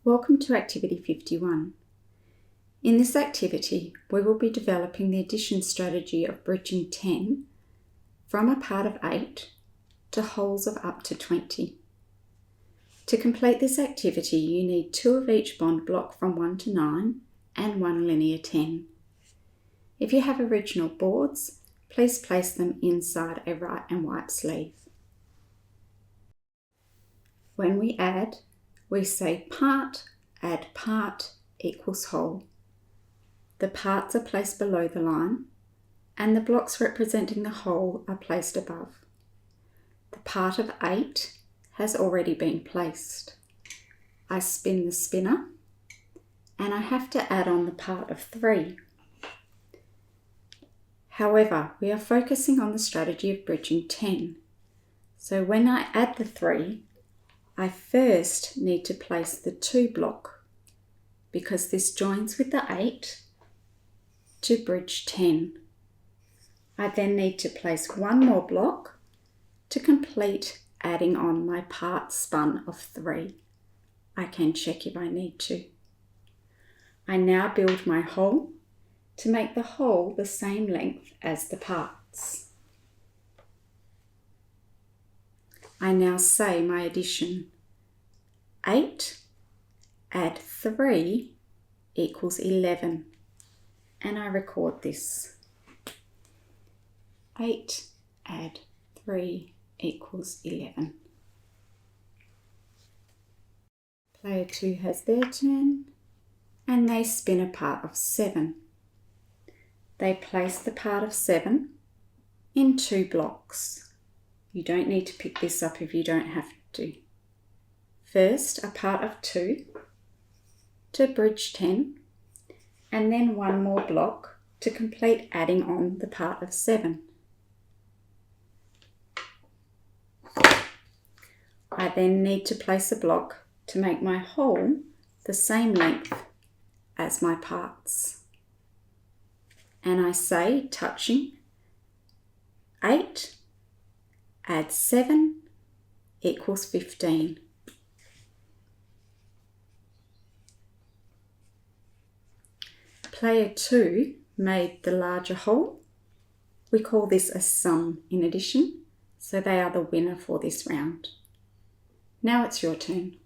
Welcome to Activity 51. In this activity, we will be developing the addition strategy of bridging 10 from a part of 8 to wholes of up to 20. To complete this activity, you need 2 of each bond block from 1 to 9 and 1 linear 10. If you have original boards, please place them inside a right and white sleeve. When we add, we say part, add part equals whole. The parts are placed below the line and the blocks representing the whole are placed above. The part of 8 has already been placed. I spin the spinner and I have to add on the part of 3. However, we are focusing on the strategy of bridging 10. So when I add the 3, I first need to place the 2 block because this joins with the 8 to bridge 10. I then need to place 1 more block to complete adding on my part spun of 3. I can check if I need to. I now build my whole to make the whole the same length as the parts. I now say my addition. 8 add 3 equals 11, and I record this. 8 add 3 equals 11. Player 2 has their turn, and they spin a part of 7. They place the part of 7 in 2 blocks. You don't need to pick this up if you don't have to. First, a part of 2 to bridge 10, and then 1 more block to complete adding on the part of 7. I then need to place a block to make my whole the same length as my parts. And I say, touching, 8 add 7 equals 15. Player 2 made the larger whole. We call this a sum in addition, so they are the winner for this round. Now it's your turn.